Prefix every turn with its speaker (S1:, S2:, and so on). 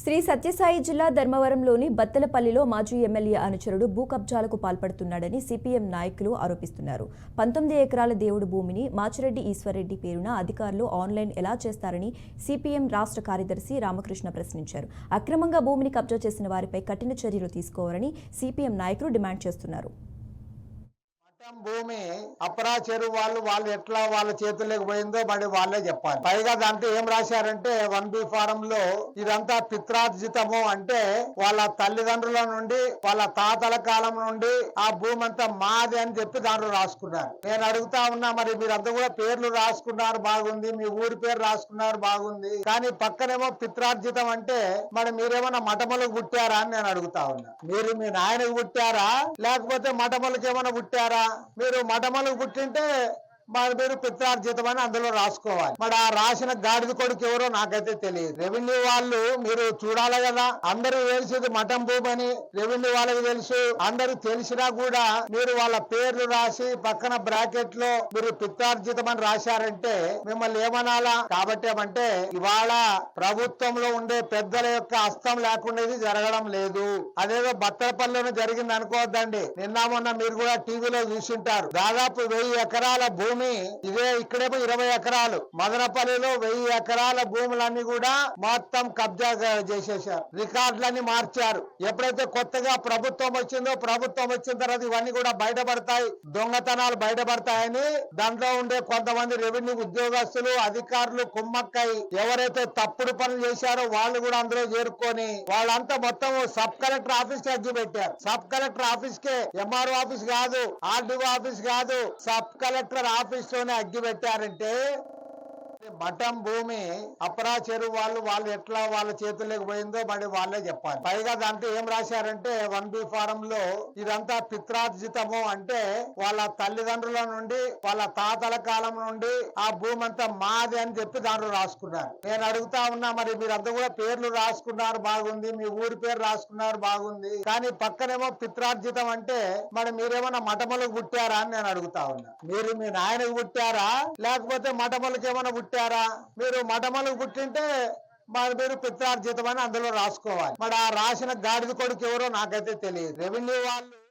S1: శ్రీ సత్యసాయి జిల్లా ధర్మవరంలోని బత్తలపల్లిలో మాజీ ఎమ్మెల్యే అనుచరుడు భూ కబ్జాలకు పాల్పడుతున్నాడని సిపిఎం నాయకులు ఆరోపిస్తున్నారు. 19 ఎకరాల దేవుడు భూమిని మాచిరెడ్డి ఈశ్వర్రెడ్డి పేరున అధికారులు ఆన్లైన్ ఎలా చేస్తారని సిపిఎం రాష్ట్ర కార్యదర్శి రామకృష్ణ ప్రశ్నించారు. అక్రమంగా భూమిని కబ్జా చేసిన వారిపై కఠిన చర్యలు తీసుకోవాలని సిపిఎం నాయకులు డిమాండ్ చేస్తున్నారు.
S2: భూమి అపరా చెరువు వాళ్ళు ఎట్లా వాళ్ళ చేతుల్లోకి పోయిందో మరి వాళ్ళే చెప్పాలి. పైగా దాంట్లో ఏం రాశారంటే 1B ఫారం లో ఇదంతా పిత్రార్జితము, అంటే వాళ్ళ తల్లిదండ్రుల నుండి వాళ్ళ తాతల కాలం నుండి ఆ భూమి అంతా మాది అని చెప్పి దాంట్లో రాసుకున్నారు. నేను అడుగుతా ఉన్నా, మరి మీరంతా కూడా పేర్లు రాసుకున్నారు బాగుంది, మీ ఊరి పేరు రాసుకున్నారు బాగుంది, కానీ పక్కనేమో పిత్రార్జితం అంటే మరి మీరేమన్నా మఠములకు పుట్టారా అని నేను అడుగుతా ఉన్నా. మీరు మీ నాయనకు పుట్టారా లేకపోతే మఠములకు ఏమైనా పుట్టారా? మీరు మఠములకు పుట్టింటే మరి మీరు పిత్రార్జితం అని అందులో రాసుకోవాలి. మరి ఆ రాసిన గాడిద కొడుకు ఎవరో నాకైతే తెలియదు. రెవెన్యూ వాళ్ళు మీరు చూడాలి కదా, అందరూ తెలిసింది మఠం భూమి అని రెవెన్యూ వాళ్ళకి తెలుసు. అందరూ తెలిసినా కూడా మీరు వాళ్ళ పేర్లు రాసి పక్కన బ్రాకెట్ లో మీరు పిత్రార్జితం అని రాశారంటే మిమ్మల్ని ఏమనాలా? కాబట్టి ఏమంటే ఇవాళ ప్రభుత్వంలో ఉండే పెద్దల యొక్క హస్తం లేకుండా ఇది జరగడం లేదు. అదేదో బత్తలపల్లిలోనే జరిగింది అనుకోవద్దండి. నిన్న మొన్న మీరు కూడా టీవీలో చూసింటారు. దాదాపు 1000 ఎకరాల భూమి ఇదే, ఇక్కడేమో 20 ఎకరాలు, మదనపల్లిలో 1000 ఎకరాల భూములన్నీ కూడా మొత్తం కబ్జా చేసేశారు. రికార్డులన్నీ మార్చారు. ఎప్పుడైతే కొత్తగా ప్రభుత్వం వచ్చిందో, ప్రభుత్వం వచ్చిన తర్వాత ఇవన్నీ కూడా బయటపడతాయి, దొంగతనాలు బయటపడతాయని దాంట్లో ఉండే కొంతమంది రెవెన్యూ ఉద్యోగస్తులు అధికారులు కుమ్మక్కై ఎవరైతే తప్పుడు పనులు చేశారో వాళ్ళు కూడా అందులో చేరుకొని వాళ్ళంతా మొత్తం సబ్ కలెక్టర్ ఆఫీస్ కి అగ్గి పెట్టారు. సబ్ కలెక్టర్ ఆఫీస్ కే, ఎంఆర్ఓ ఆఫీస్ కాదు, ఆర్డీఓ ఆఫీస్ కాదు, సబ్ కలెక్టర్ ఆఫీస్ లోనే అగ్గి పెట్టారంటే మఠం భూమి అపరా చెరువు వాళ్ళు ఎట్లా వాళ్ళ చేతుల్లోకి పోయిందో మరి వాళ్ళే చెప్పాలి. పైగా దాంట్లో ఏం రాశారంటే 1B ఫారం లో ఇదంతా పిత్రార్జితము, అంటే వాళ్ళ తల్లిదండ్రుల నుండి వాళ్ళ తాతల కాలం నుండి ఆ భూమి అంతా మాది అని చెప్పి దాంట్లో రాసుకున్నారు. నేను అడుగుతా ఉన్నా, మరి మీరంతా కూడా పేర్లు రాసుకున్నారు బాగుంది, మీ ఊరి పేరు రాసుకున్నారు బాగుంది, కానీ పక్కనేమో పిత్రార్జితం అంటే మరి మీరేమన్నా మఠములకు పుట్టారా అని నేను అడుగుతా ఉన్నా. మీరు మీ నాయనకు పుట్టారా లేకపోతే మఠములకు ఏమైనా పుట్టారా? మీరు మఠములకు పుట్టింటే మరి మీరు పిత్రార్జితం అని అందులో రాసుకోవాలి. మరి ఆ రాసిన గాడిద కొడుకు ఎవరో నాకైతే తెలియదు. రెవెన్యూ వాళ్ళు